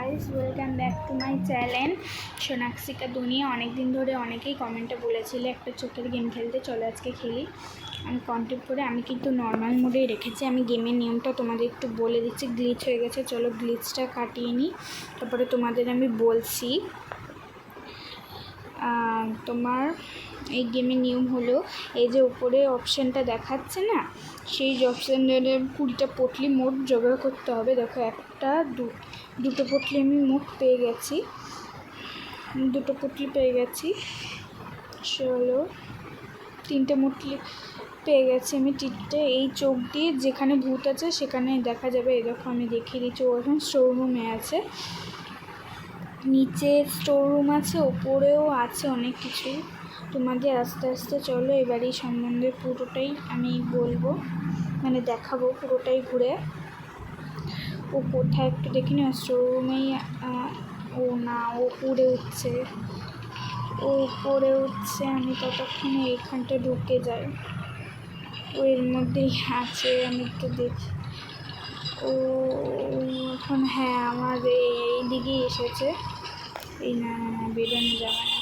Guys, welcome back to my channel Sonakshika Duniya. অনেক দিন ধরে অনেকেই কমেন্টে বলেছিলে একটা চোখের গেম খেলতে, চলো আজকে খেলি। আমি কন্টেক্ট করে আমি কিন্তু নর্মাল মোডেই রেখেছি। আমি গেমের নিয়মটা তোমাদের একটু বলে দিচ্ছি। গ্লিচ হয়ে গেছে, চলো গ্লিচটা কাটিয়ে নিই, তারপরে তোমাদের আমি বলছি। তোমার এই গেমের নিয়ম হলো, এই যে উপরে অপশানটা দেখাচ্ছে না, সেই অপশানের 20টা পটলি মোট জোগাড় করতে হবে। দেখো, দুটো পটলি আমি মোট পেয়ে গেছি, দুটো পটলি পেয়ে গেছি। চলো, 3টে পটলি পেয়ে গেছি আমি। টিপতে এই চোখ দিয়ে যেখানে ভূত আছে সেখানে দেখা যাবে। এই দেখো, আমি দেখিয়ে দিচ্ছি। ও এখন স্টোর রুমে আছে, নিচে স্টোর রুম আছে, ওপরেও আছে অনেক কিছু। তোমাদের আস্তে আস্তে চলো এবার এই সম্বন্ধে পুরোটাই আমি বলবো, মানে দেখাবো পুরোটাই ঘুরে। ও কোথায় একটু দেখি না, স্টোর রুমেই। ও না, ও উপরে উঠছে, ও উপরে উঠছে। আমি ততক্ষণে এখানটা ঢুকে যাই, ও এর মধ্যেই আছে। আমি একটু দেখি। ও এখন, হ্যাঁ, আমার এই দিকেই এসেছে। এই না, বেরোনো যাবে না।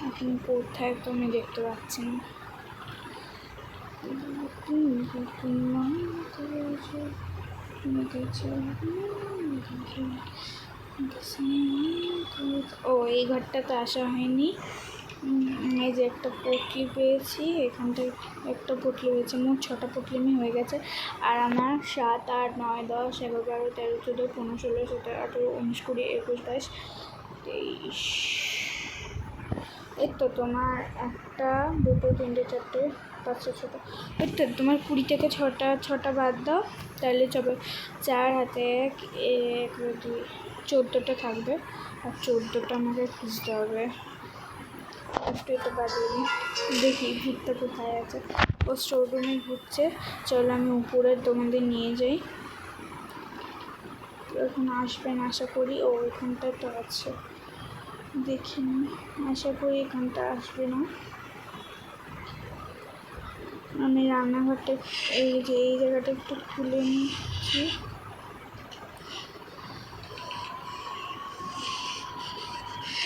এখন কোথায় তো আমি দেখতে পাচ্ছি না। ও, এই ঘরটাতে আসা হয়নি। এই যে একটা পটলি পেয়েছি, এখানটায় একটা পটলি হয়েছে, মোট 6টা পটলি হয়ে গেছে। আর আমার 7, 8, 9, 10, 11, 12, 13, 14, 15, 16, 17, 18, 19, 20, 21, 22, 23। এই তো তোমার 1, 2, 3, 4, 5, 6, 7। এই তো তোমার 20 থেকে 6টা বাদ দাও, তাহলে 4 হাতে 1, 1, 2, 14টা থাকবে। আর 14টা আমাকে খুঁজতে হবে। একটু এটা বাজিয়ে দিই, দেখি ভূতটা কোথায় আছে। ও স্টোর রুমে ঘুরছে। চলো আমি উপরে তোমাদের নিয়ে যাই। এখন আসবেন আশা করি। ও এখানটায় তো আছে, দেখিনি। আশা করি এখানটা আসবে না। আমি রান্নাঘরটা, এই যে এই জায়গাটা একটু খুলে নিচ্ছি।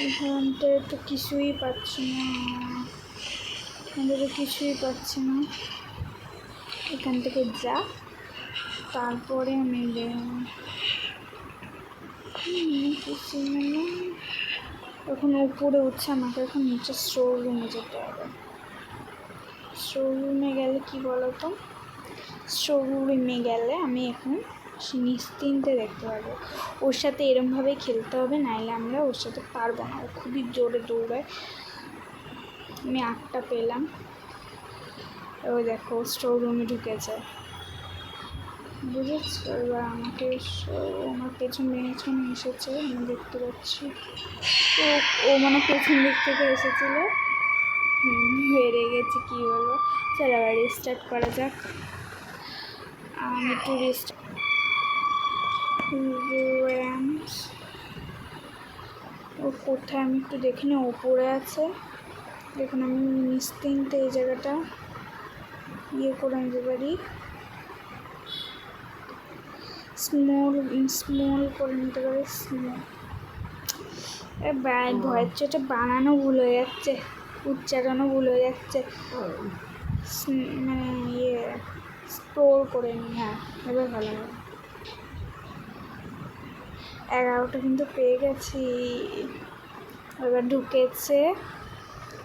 এখানটায় তো কিছুই পাচ্ছি না, কিছুই পাচ্ছি না। এখান থেকে যা, তারপরে আমি এখন উপরে উঠছে, আমাকে এখন নিচে স্টোর রুমে যেতে হবে। স্টোর রুমে গেলে কি বলতো, স্টোর রুমে গেলে আমি এখন নিশ্চিন্তে দেখতে পারবো। ওর সাথে এরমভাবে খেলতে হবে, নাইলে আমরা ওর সাথে পারবো না। ও খুবই জোরে দৌড়ায়। আমি 8টা পেলাম। ওই দেখো, স্টোর রুমে ঢুকেছে, বুঝেছো? এবার আমাকে আমার পেছন এসেছে, আমি দেখতে পাচ্ছি। ও মানে পেছন দিক থেকে এসেছিলো। হেরে গেছি, কী বলবো। চলো আবার রিস্টার্ট করা যাক। আমি একটু ও কোথায় আমি একটু দেখি না। ওপরে আছে, দেখুন। আমি নিশ্চিন্তে এই জায়গাটা করে নিতে পারি, স্মল করে নিতে পারি। ভয়ের চোটে বানানো ভুল হয়ে যাচ্ছে, উচ্চারণও ভুল হয়ে যাচ্ছে। মানে স্টোর করে নিই। হ্যাঁ, এবার ভালো হবে। 11টা কিন্তু পেয়ে গেছি। এবার ঢুকেছে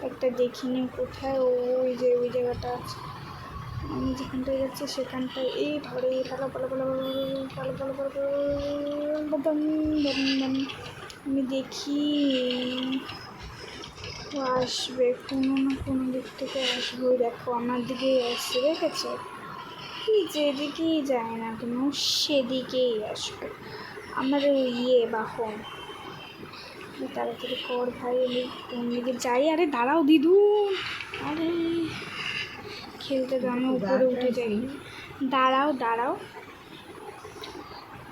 একটা, দেখিনি কোথায়। ওই যে ওই জায়গাটা আছে, আমি যেখানটায় যাচ্ছি সেখানটায়। এই ধরে আমি দেখি আসবে, কোনো না কোনো দিক থেকে আসবে। দেখো, আমার দিকেই আসছে, দেখেছো? কি যেদিকেই যায় না কেন সেদিকেই আসবে আমার বাহন। তাড়াতাড়ি কর ভাই, কোন দিকে যাই? আরে দাঁড়াও দিদু, আরে খেলতে দাও, আমি উপরে উঠে যাই। দাঁড়াও,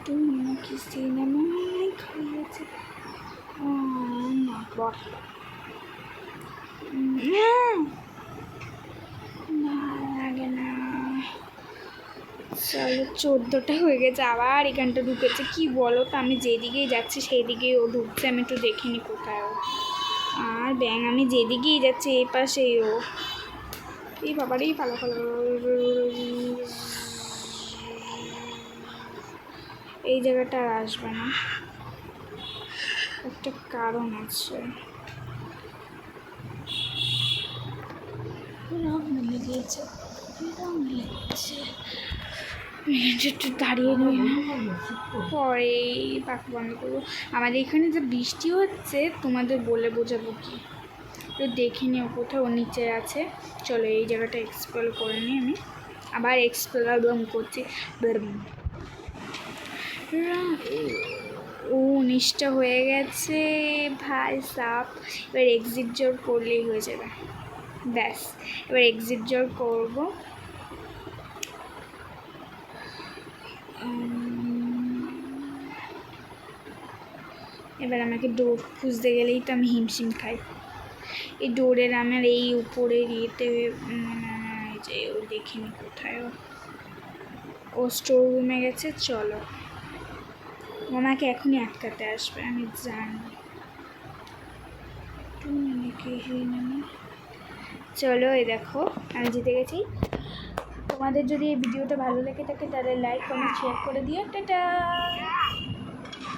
তুমি কি সিনেমায় খাইয়েছে না? বট লাগে না। চলো 14টা হয়ে গেছে, আবার এখানটা ঢুকেছে। কি বলো তো, আমি যেদিকেই যাচ্ছি সেই দিকেই ও ঢুকছে। আমি একটু দেখিনি কোথায় ও। আর ব্যাং আমি যেদিকেই যাচ্ছি এই পাশেই ও। এই বাবারই পালা পালা। এই জায়গাটা আর আসবে না, একটা কারণ আছে। রং মিলে গিয়েছে, রং মিলে গিয়েছে। একটু দাঁড়িয়ে নিই, পরে পাখা বন্ধ করবো। আমাদের এখানে যে বৃষ্টি হচ্ছে তোমাদের বলে বোঝাবো কি। তো দেখে নিও কোথাও নিচে আছে। চলো এই জায়গাটা এক্সপ্লোর করে নিই আমি। আবার এক্সপ্লোর করছি। ও 19টা হয়ে গেছে ভাই সাপ। এবার এক্সিট জোর করলেই হয়ে যাবে, ব্যাস। এবার এক্সিট জোর করবো। এবার আমাকে ডোর খুঁজতে গেলেই তো আমি হিমশিম খাই। এই ডোরের আমার এই উপরের ইয়েতে যে ও দেখিনি কোথায় ও স্টোর রুমে গেছে। চলো, ও আমাকে এখনই আটকাতে আসবে আমি জানি। চলো এই দেখো আমি জিতে গেছি। তোমাদের যদি এই ভিডিওটা ভালো লেগে থাকে তাহলে লাইক কমেন্ট শেয়ার করে দিও। টাটা।